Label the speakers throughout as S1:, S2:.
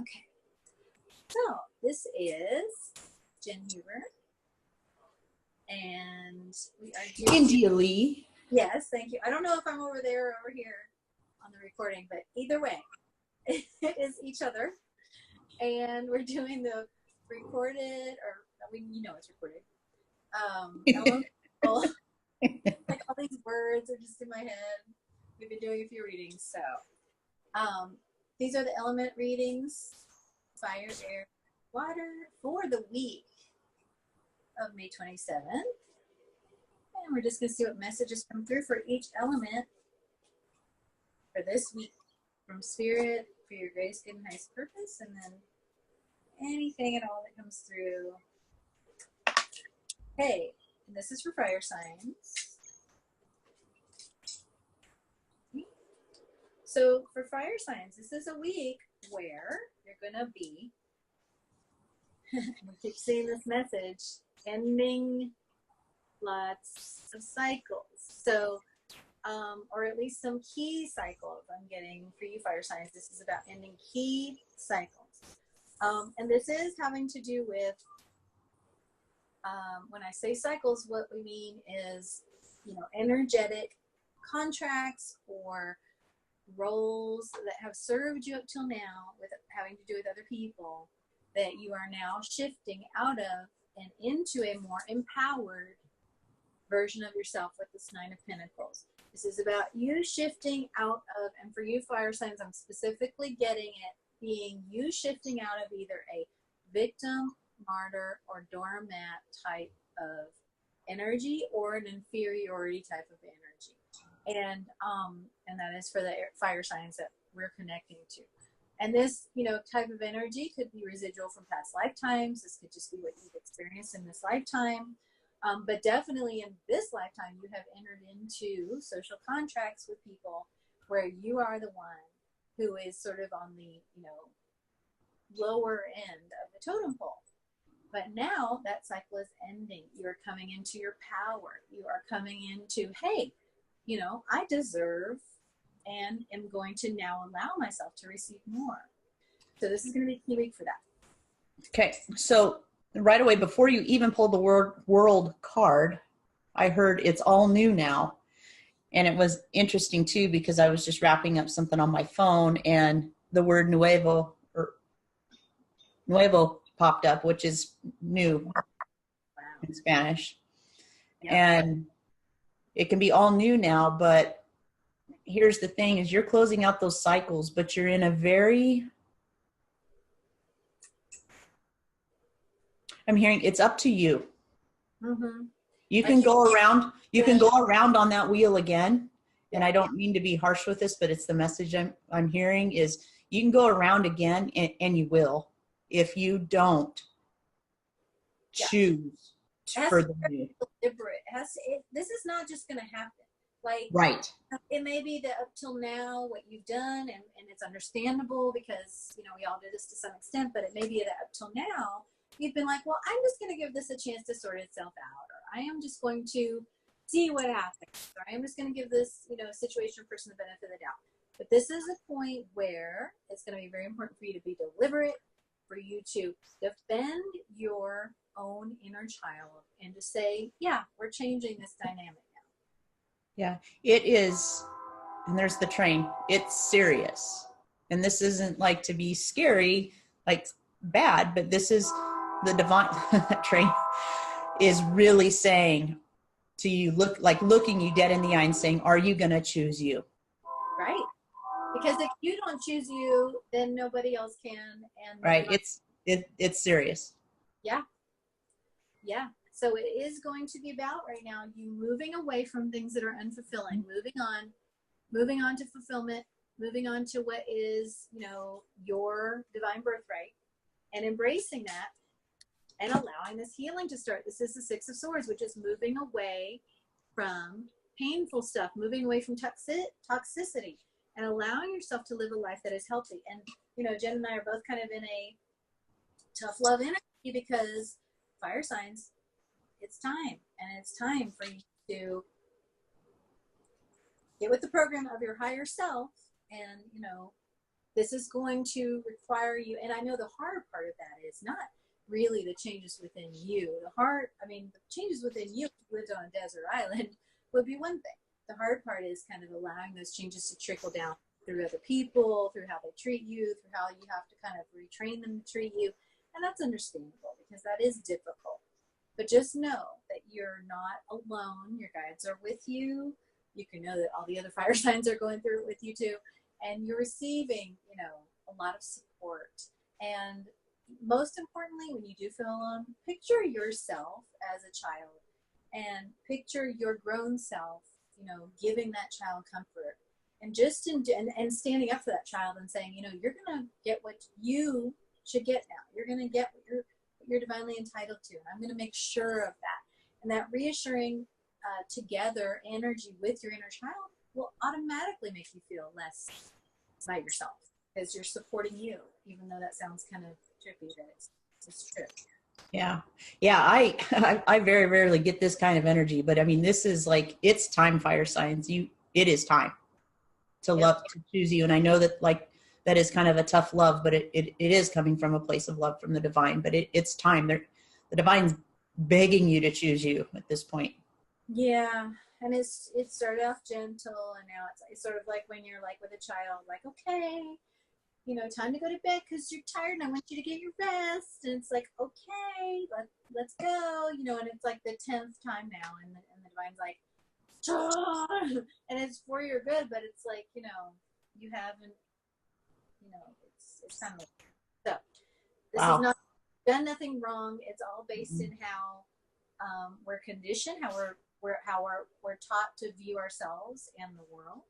S1: Okay. So this is Jen Huber, and we are doing
S2: India Lee.
S1: Yes, thank you. I don't know if I'm over there or over here on the recording, but either way, it is each other, and we're doing the recorded, or I mean, you know, it's recorded. Elemental, like all these words are just in my head. We've been doing a few readings, so these are the element readings: fire, air, water for the week of May 27th. And we're just going to see what messages come through for each element for this week from Spirit for your greatest good and highest purpose, and then anything at all that comes through. Okay, and this is for fire signs. So for fire signs, this is a week where you're going to be, we keep seeing this message, ending lots of cycles. So, or at least some key cycles I'm getting for you fire signs. This is about ending key cycles. And this is having to do with, when I say cycles, what we mean is, you know, energetic contracts or roles that have served you up till now with having to do with other people that you are now shifting out of and into a more empowered version of yourself with this Nine of Pentacles. This is about you shifting out of, and for you fire signs, I'm specifically getting it being you shifting out of either a victim, martyr, or doormat type of energy or an inferiority type of energy. And that is for the fire signs that we're connecting to. And this, you know, type of energy could be residual from past lifetimes. This could just be what you've experienced in this lifetime. But definitely in this lifetime, you have entered into social contracts with people where you are the one who is sort of on the, you know, lower end of the totem pole. But now that cycle is ending. You are coming into your power. You are coming into, hey, you know, I deserve and am going to now allow myself to receive more. So this is going to be a key week for that.
S2: Okay, so right away, before you even pulled the world card, I heard it's all new now. And it was interesting too, because I was just wrapping up something on my phone and the word nuevo popped up, which is new in Spanish. Yep. And it can be all new now, but here's the thing is you're closing out those cycles, but you're in a very, I'm hearing it's up to you. Mm-hmm. You can go around, on that wheel again. And I don't mean to be harsh with this, but it's the message I'm hearing is you can go around again and you will, if you don't choose for the new.
S1: This is not just going to happen. Like,
S2: right.
S1: It may be that up till now what you've done, and it's understandable because, you know, we all do this to some extent, but it may be that up till now you've been like, well, I'm just going to give this a chance to sort itself out, or I am just going to see what happens, or I am just going to give this, you know, situation or person the benefit of the doubt. But this is a point where it's going to be very important for you to be deliberate, for you to defend your own inner child and to say, yeah, we're changing this dynamic.
S2: Yeah, it is. And there's the train. It's serious. And this isn't like to be scary, like bad, but this is the divine train is really saying to you, looking you dead in the eye and saying, are you going to choose you?
S1: Right. Because if you don't choose you, then nobody else can. And
S2: right. It's serious.
S1: Yeah. Yeah. So it is going to be about right now you moving away from things that are unfulfilling, moving on to fulfillment, moving on to what is, you know, your divine birthright, and embracing that and allowing this healing to start. This is the Six of Swords, which is moving away from painful stuff, moving away from toxicity, and allowing yourself to live a life that is healthy. And, you know, Jen and I are both kind of in a tough love energy because fire signs, it's time. And it's time for you to get with the program of your higher self and, you know, This is going to require you, and I know the hard part of that is not really the changes within you. The changes within you, if you lived on a desert island, would be one thing. The hard part is kind of allowing those changes to trickle down through other people, through how they treat you, through how you have to kind of retrain them to treat you. And that's understandable because that is difficult. But just know that you're not alone. Your guides are with you. You can know that all the other fire signs are going through it with you too. And you're receiving, a lot of support. And most importantly, when you do feel alone, picture yourself as a child and picture your grown self, giving that child comfort and just and standing up for that child and saying, you're going to get what you should get now. You're going to get what you're divinely entitled to. And I'm going to make sure of that. And that reassuring together energy with your inner child will automatically make you feel less by yourself because you're supporting you, even though that sounds kind of trippy, that it's true.
S2: Yeah. I very rarely get this kind of energy, but I mean, this is like, it's time, fire signs. It is time to love, to choose you. And I know that that is kind of a tough love, but it is coming from a place of love from the divine, but it's time. The divine's begging you to choose you at this point.
S1: Yeah. And it started off gentle, and now it's sort of like when you're like with a child, like, okay, time to go to bed because you're tired and I want you to get your rest. And it's like, okay, let's go, and it's like the 10th time now. And the divine's like, and it's for your good, but it's like, you haven't, it's kind of, so this
S2: Wow.
S1: is not done nothing wrong. It's all based in how we're conditioned, how we're taught to view ourselves and the world.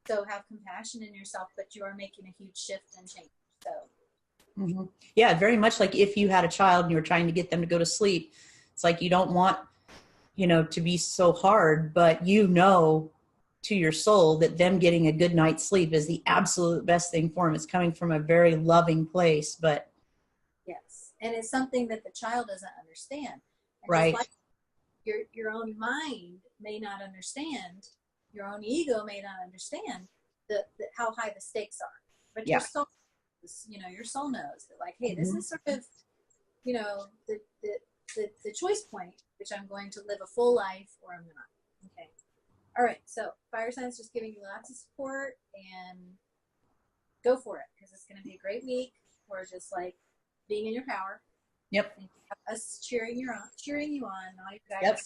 S1: So have compassion in yourself, but you are making a huge shift and change. So
S2: Yeah, very much like if you had a child and you were trying to get them to go to sleep, it's like you don't want, to be so hard, but to your soul that them getting a good night's sleep is the absolute best thing for them. It's coming from a very loving place, but
S1: yes, and it's something that the child doesn't understand. And
S2: right.
S1: just like your own mind may not understand, your own ego may not understand how high the stakes are, but your soul, your soul knows that, like, hey, this is sort of, the choice point, which I'm going to live a full life or I'm not. Okay. All right. So fire signs, just giving you lots of support and go for it because it's going to be a great week. Or just like being in your power.
S2: Yep.
S1: And us cheering you on, all you guys.
S2: Yep.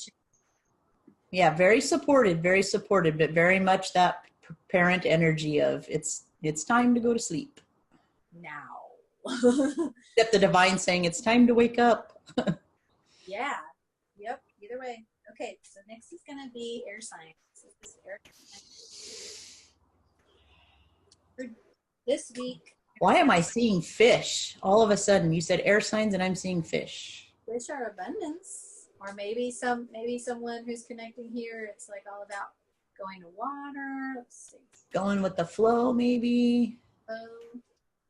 S2: Yeah, very supported, but very much that parent energy of it's time to go to sleep.
S1: Now.
S2: Except the divine saying it's time to wake up.
S1: Yeah. Yep. Either way. Okay. So next is going to be air signs. For this week.
S2: Why am I seeing fish? All of a sudden, you said air signs and I'm seeing fish.
S1: Fish are abundance. Or maybe someone who's connecting here, it's like all about going to water. Let's see.
S2: Going with the flow, maybe.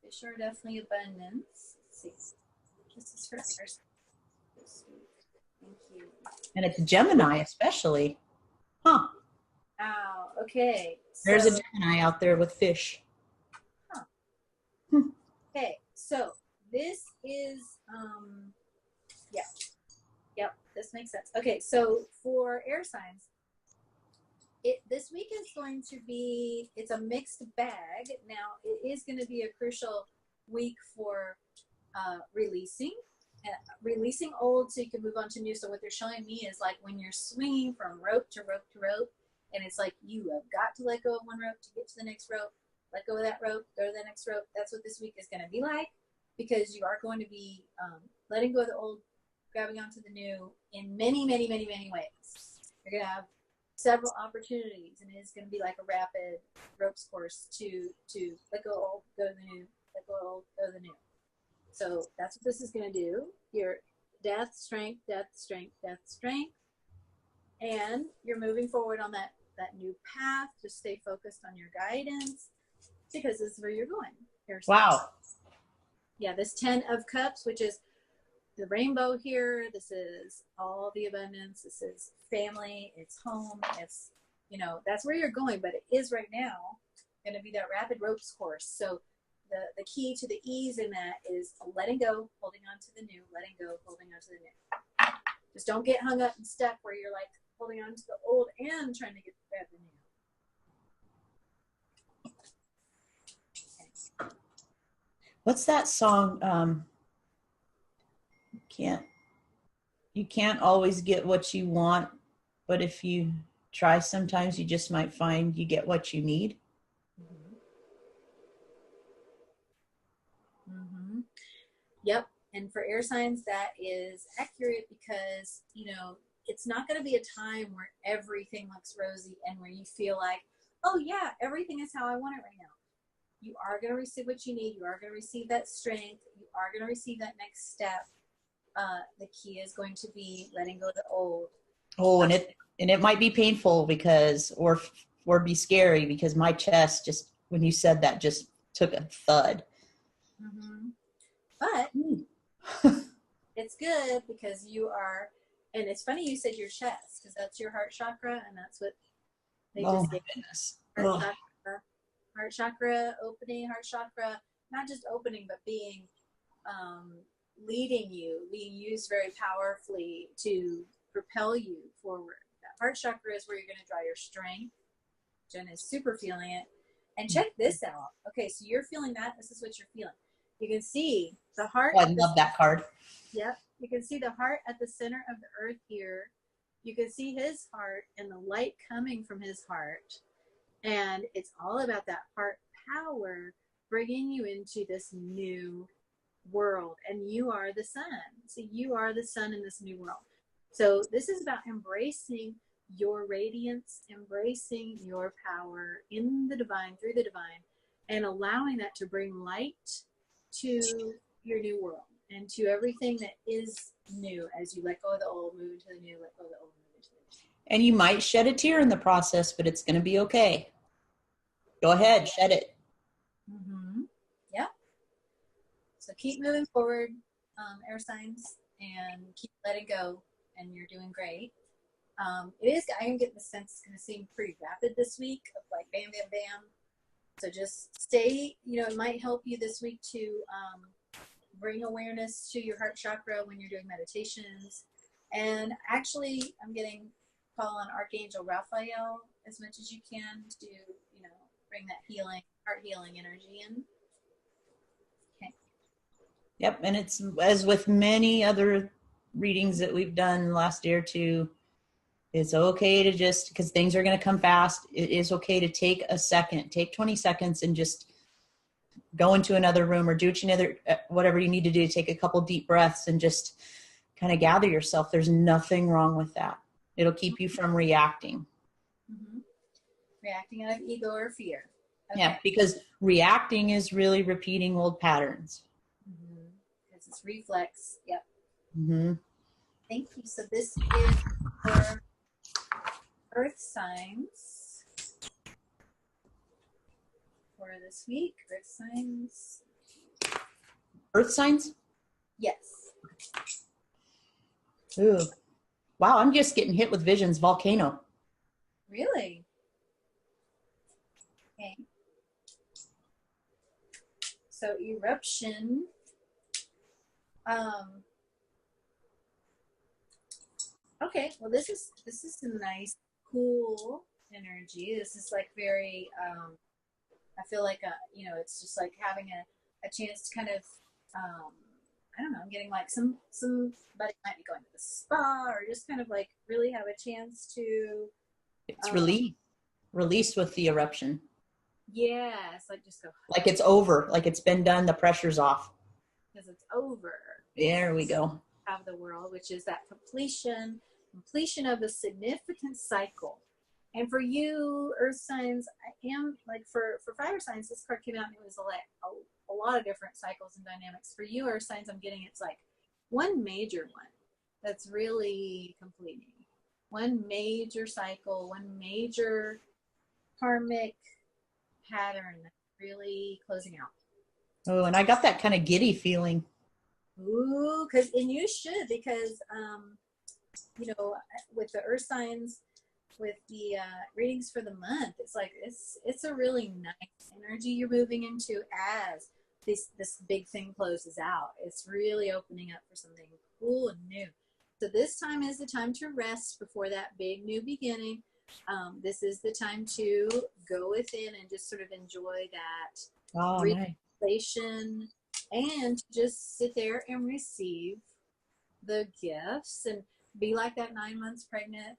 S1: Fish are definitely abundance. Let's see. This is for air signs this week. Thank you.
S2: And it's Gemini, especially. Huh.
S1: Wow. Okay.
S2: There's a Gemini out there with fish.
S1: Huh. Okay. So this is, Yep. This makes sense. Okay. So for air signs, this week is going to be, it's a mixed bag. Now it is going to be a crucial week for releasing old so you can move on to new. So what they're showing me is like when you're swinging from rope to rope to rope, and it's like you have got to let go of one rope to get to the next rope, let go of that rope, go to the next rope. That's what this week is going to be like, because you are going to be letting go of the old, grabbing onto the new in many, many, many, many ways. You're going to have several opportunities, and it's going to be like a rapid ropes course to let go old, go to the new, let go old, go to the new. So that's what this is going to do. Your death, strength, death, strength, death, strength. And you're moving forward on that new path. Just stay focused on your guidance because this is where you're going.
S2: Wow.
S1: Yeah, this 10 of Cups, which is the rainbow here. This is all the abundance. This is family. It's home. It's, that's where you're going. But it is right now going to be that rapid ropes course. So the key to the ease in that is letting go, holding on to the new, letting go, holding on to the new. Just don't get hung up and stuck where you're like holding on to the old and trying to get at the new. Okay.
S2: What's that song? You can't always get what you want, but if you try, sometimes you just might find you get what you need.
S1: Mm-hmm. Yep. And for air signs, that is accurate because, you know, it's not going to be a time where everything looks rosy and where you feel like, oh yeah, everything is how I want it right now. You are going to receive what you need. You are going to receive that strength. You are going to receive that next step. The key is going to be letting go of the old.
S2: Oh, and it might be painful because, or be scary because my chest just, when you said that, just took a thud.
S1: Mm-hmm. But it's good because you are, and it's funny you said your chest because that's your heart chakra, and that's what they just gave.
S2: Goodness.
S1: Heart chakra opening, heart chakra, not just opening, but being leading you, being used very powerfully to propel you forward. That heart chakra is where you're going to draw your strength. Jen is super feeling it. And check this out. Okay, so you're feeling that. This is what you're feeling. You can see the heart.
S2: Oh, I love that card.
S1: Yep. You can see the heart at the center of the earth here. You can see his heart and the light coming from his heart. And it's all about that heart power bringing you into this new world. And you are the sun. So you are the sun in this new world. So this is about embracing your radiance, embracing your power in the divine, through the divine, and allowing that to bring light to your new world and to everything that is new as you let go of the old, move into the new, let go of the old, move into the new.
S2: And you might shed a tear in the process, but it's going to be okay. Go ahead, shed it.
S1: Mm-hmm. Yep. So keep moving forward, air signs, and keep letting go, and you're doing great. It is, I am getting the sense it's going to seem pretty rapid this week of like bam, bam, bam. So just stay, you know, it might help you this week to bring awareness to your heart chakra when you're doing meditations. And actually, I'm getting call on Archangel Raphael as much as you can to, you know, bring that healing, heart healing energy in. Okay.
S2: Yep, and it's as with many other readings that we've done last year or two, it's okay to just, because things are going to come fast, it is okay to take a second, take 20 seconds and just go into another room or do whatever you need to do. Take a couple deep breaths and just kind of gather yourself. There's nothing wrong with that. It'll keep you from reacting.
S1: Mm-hmm. Reacting out of ego or fear. Okay.
S2: Yeah, because reacting is really repeating old patterns.
S1: Mm-hmm. Because it's reflex. Yep.
S2: Mm-hmm.
S1: Thank you. So this is for Earth signs for this week. Earth signs.
S2: Earth signs?
S1: Yes.
S2: Ooh. Wow, I'm just getting hit with visions. Volcano.
S1: Really? Okay. So eruption. Okay, well this is some nice, cool energy. This is like very I feel like you know, it's just like having a chance to kind of I don't know, I'm getting like somebody might be going to the spa or just kind of like really have a chance to
S2: It's released with the eruption.
S1: Yeah, it's like just go
S2: like it's over, like it's been done, the pressure's off.
S1: Because it's over.
S2: There we go.
S1: Of the world, which is that completion of a significant cycle. And for you, Earth signs, I am like for fire signs, this card came out and it was a lot of different cycles and dynamics. For you, Earth signs, I'm getting it's like one major one that's really completing. One major cycle, one major karmic pattern that's really closing out.
S2: Oh, and I got that kind of giddy feeling.
S1: Ooh, and you should, because you know, with the earth signs, with the readings for the month, it's like it's a really nice energy you're moving into as this big thing closes out. It's really opening up for something cool and new. So this time is the time to rest before that big new beginning. This is the time to go within and just sort of enjoy that relaxation and just sit there and receive the gifts and be like that 9 months pregnant,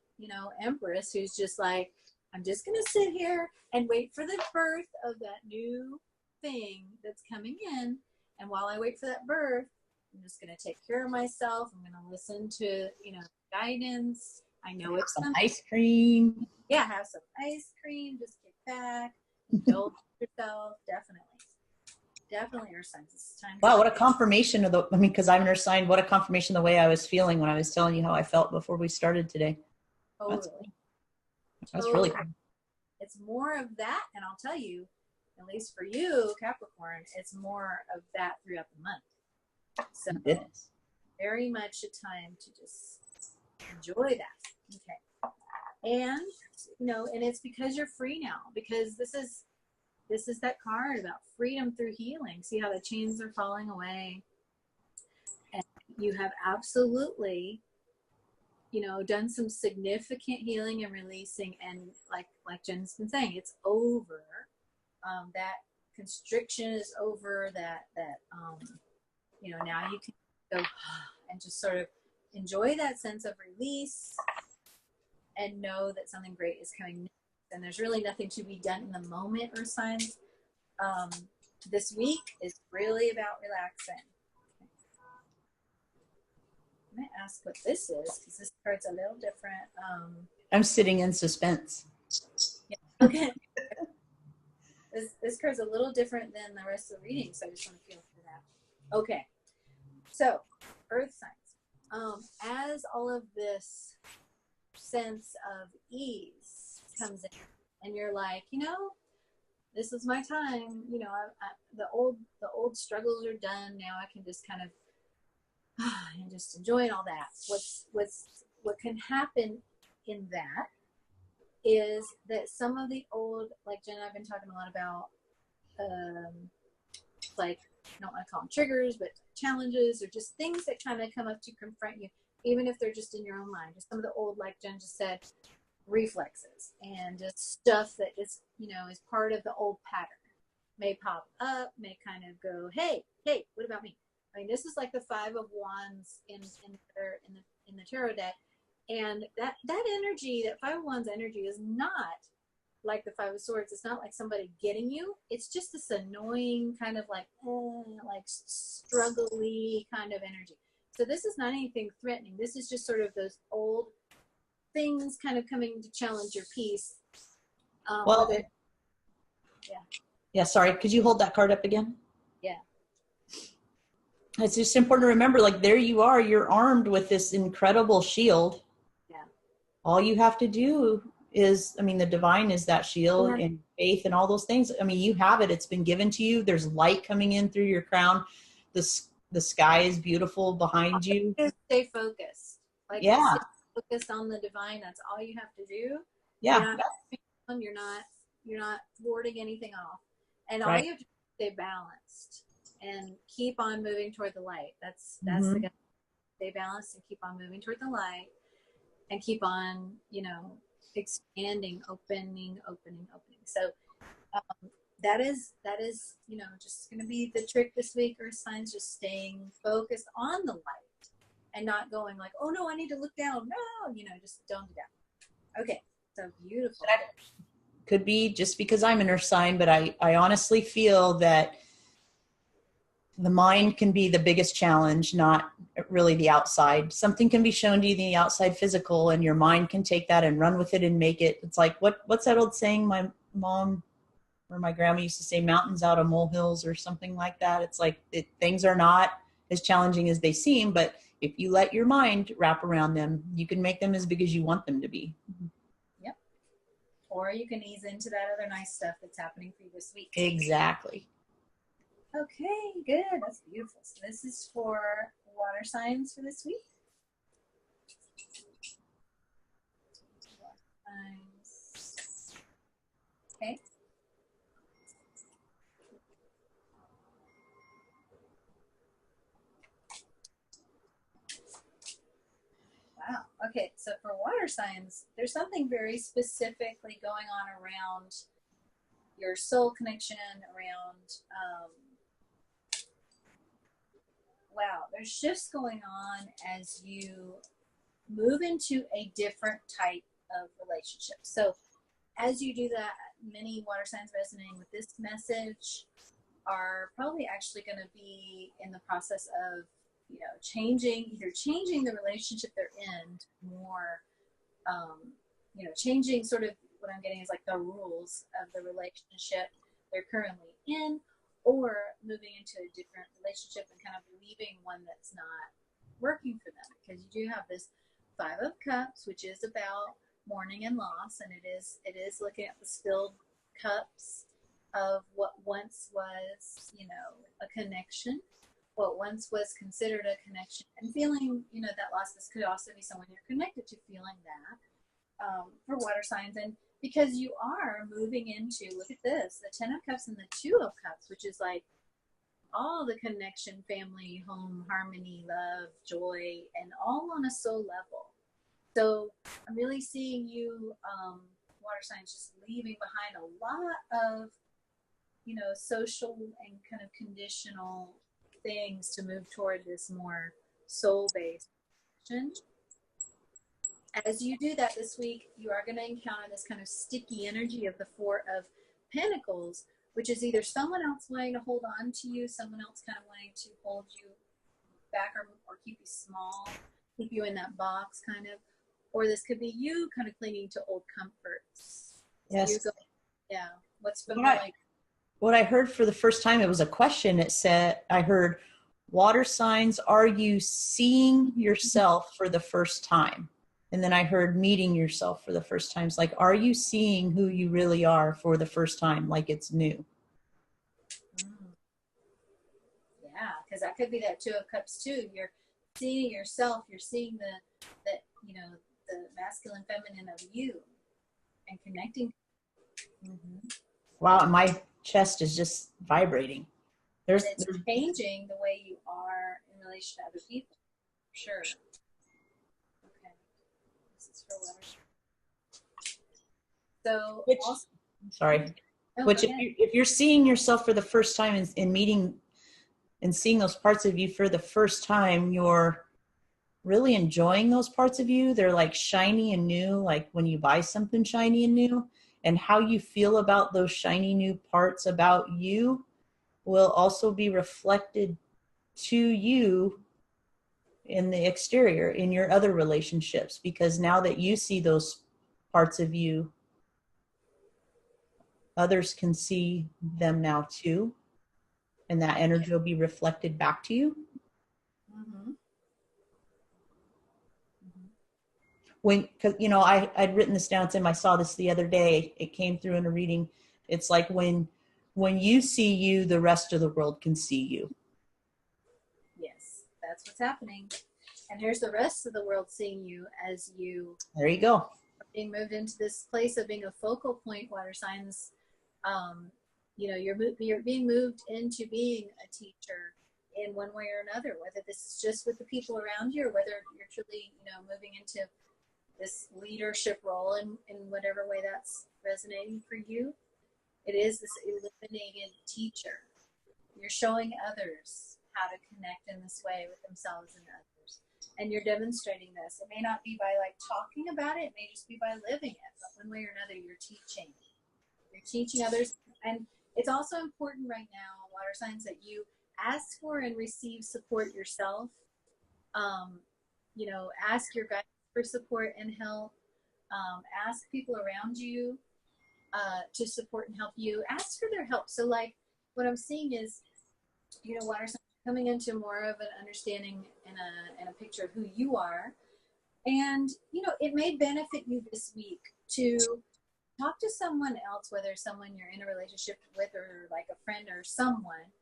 S1: empress who's just like, I'm just going to sit here and wait for the birth of that new thing that's coming in. And while I wait for that birth, I'm just going to take care of myself. I'm going to listen to, guidance. I know it's
S2: some ice cream.
S1: Yeah, have some ice cream. Just kick back, indulge yourself. Definitely Earth signs. It's time.
S2: Wow, what a confirmation because I'm an Earth sign. What a confirmation of the way I was feeling when I was telling you how I felt before we started today.
S1: Totally.
S2: That's really cool.
S1: It's more of that, and I'll tell you, at least for you, Capricorn, it's more of that throughout the month. So very much a time to just enjoy that. Okay. And, and it's because you're free now, because this is that card about freedom through healing. See how the chains are falling away. And you have absolutely, done some significant healing and releasing. And like Jen's been saying, it's over. That constriction is over. That now you can go and just sort of enjoy that sense of release and know that something great is coming next. And there's really nothing to be done in the moment, Earth signs. This week is really about relaxing. I'm going to ask what this is, because this card's a little different.
S2: I'm sitting in suspense.
S1: Yeah. Okay. This card's a little different than the rest of the reading, so I just want to feel for that. Okay. So, Earth signs. As all of this sense of ease comes in, and you're like, this is my time. The old struggles are done. Now I can just kind of and just enjoy all that. What can happen in that is that some of the old, like Jen and I've been talking a lot about, like, I don't want to call them triggers, but challenges or just things that kind of come up to confront you, even if they're just in your own mind. Just some of the old, like Jen just said, reflexes and just stuff that is, is part of the old pattern may pop up, may kind of go, hey, what about me? I mean, this is like the 5 of Wands in the tarot deck, and that energy, that 5 of Wands energy, is not like the 5 of Swords. It's not like somebody getting you. It's just this annoying kind of like struggly kind of energy. So this is not anything threatening. This is just sort of those old things kind of coming to challenge your peace.
S2: Yeah. Sorry. Could you hold that card up again?
S1: Yeah.
S2: It's just important to remember, like, there you are, you're armed with this incredible shield.
S1: Yeah.
S2: All you have to do is, the divine is that shield, and faith and all those things. You have it. It's been given to you. There's light coming in through your crown. The sky is beautiful behind you.
S1: Stay focused. Stay focused on the divine. That's all you have to do.
S2: Yeah.
S1: You're not warding anything off. And all you have to do is stay balanced and keep on moving toward the light. That's the guy. Stay balanced and keep on moving toward the light, and keep on, expanding, opening. So that is just going to be the trick this week, Earth signs, just staying focused on the light and not going like, oh no, I need to look down. No, just don't do that. Okay. So beautiful.
S2: Could be just because I'm an Earth sign, but I honestly feel that the mind can be the biggest challenge, not really the outside. Something can be shown to you in the outside physical, and your mind can take that and run with it and make it. It's like, what's that old saying my mom or my grandma used to say, mountains out of molehills or something like that. It's like things are not as challenging as they seem, but if you let your mind wrap around them, you can make them as big as you want them to be.
S1: Yep. Or you can ease into that other nice stuff that's happening for you this week.
S2: Exactly.
S1: Okay, good. That's beautiful. So this is for water signs for this week. Okay. Okay, so for water signs, there's something very specifically going on around your soul connection, around, wow, there's shifts going on as you move into a different type of relationship. So as you do that, many water signs resonating with this message are probably actually going to be in the process of, either changing the relationship they're in to more, changing sort of what I'm getting is like the rules of the relationship they're currently in, or moving into a different relationship and kind of leaving one that's not working for them. Because you do have this Five of Cups, which is about mourning and loss, and it is looking at the spilled cups of what once was, a connection, what once was considered a connection, and feeling, that loss. This could also be someone you're connected to, feeling that, for water signs. And because you are moving into, look at this, the Ten of Cups and the Two of Cups, which is like all the connection, family, home, harmony, love, joy, and all on a soul level. So I'm really seeing you, water signs, just leaving behind a lot of, social and kind of conditional things to move toward this more soul-based action. As you do that this week, you are going to encounter this kind of sticky energy of the Four of Pentacles, which is either someone else wanting to hold on to you, someone else kind of wanting to hold you back, or keep you small, keep you in that box kind of, or this could be you kind of clinging to old comforts.
S2: Yes.
S1: So yeah. What's been like?
S2: What I heard for the first time, it was a question. It said, I heard, water signs, are you seeing yourself for the first time? And then I heard meeting yourself for the first time. It's like, are you seeing who you really are for the first time? Like it's new.
S1: Yeah, because that could be that Two of Cups too. You're seeing yourself. You're seeing the masculine, feminine of you, and connecting.
S2: Mm-hmm. Wow, my chest is just vibrating.
S1: It's changing the way you are in relation to other people. Sure. Okay. This is for water. So,
S2: which if you're seeing yourself for the first time in meeting and seeing those parts of you for the first time, you're really enjoying those parts of you. They're like shiny and new, like when you buy something shiny and new. And how you feel about those shiny new parts about you will also be reflected to you in the exterior, in your other relationships, because now that you see those parts of you, others can see them now too, and that energy will be reflected back to you. Mm-hmm. Because I'd written this down. I saw this the other day. It came through in a reading. It's like when you see you, the rest of the world can see you.
S1: Yes, that's what's happening. And here's the rest of the world seeing you as you.
S2: There you go.
S1: Are being moved into this place of being a focal point, water signs. You're being moved into being a teacher in one way or another, whether this is just with the people around you or whether you're truly, moving into this leadership role in whatever way that's resonating for you. It is this illuminated teacher. You're showing others how to connect in this way with themselves and others. And you're demonstrating this. It may not be by like talking about it. It may just be by living it. But one way or another, you're teaching. You're teaching others. And it's also important right now, water signs, that you ask for and receive support yourself. Ask your guides for support and help. Ask people around you to support and help you. Ask for their help. So like what I'm seeing is, water signs coming into more of an understanding and a picture of who you are. And, it may benefit you this week to talk to someone else, whether someone you're in a relationship with or like a friend or someone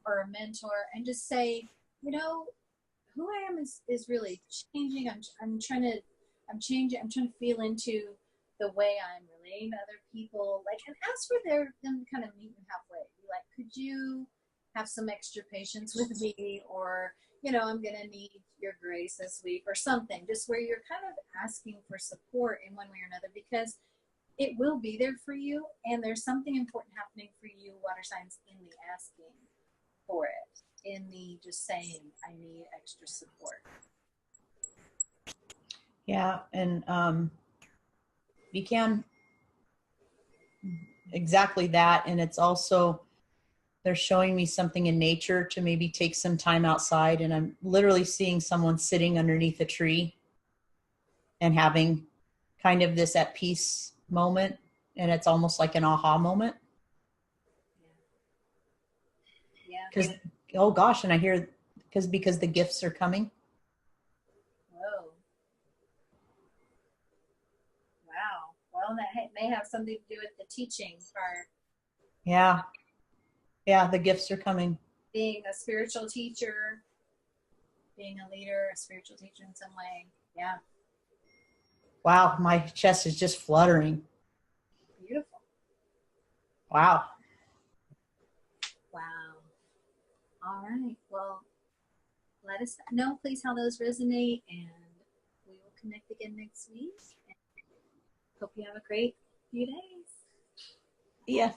S1: or a mentor, and just say, who I am is really changing. I'm trying to feel into the way I'm relating to other people, like, and ask for them to kind of meet you halfway. Be like, could you have some extra patience with me? Or, I'm going to need your grace this week or something, just where you're kind of asking for support in one way or another, because it will be there for you. And there's something important happening for you, water signs, in the asking for it, in the just saying, I need extra support.
S2: Yeah. And you can exactly that. And it's also, they're showing me something in nature to maybe take some time outside. And I'm literally seeing someone sitting underneath a tree and having kind of this at peace moment. And it's almost like an aha moment.
S1: Yeah.
S2: Because, oh gosh, and I hear, because the gifts are coming.
S1: Whoa. Wow. Well, that may have something to do with the teaching part.
S2: Yeah. Yeah, the gifts are coming.
S1: Being a spiritual teacher, being a leader, a spiritual teacher in some way. Yeah.
S2: Wow, my chest is just fluttering.
S1: Beautiful.
S2: Wow.
S1: Wow. All right. Well, let us know, please, how those resonate, and we will connect again next week. And hope you have a great few days.
S2: Yeah.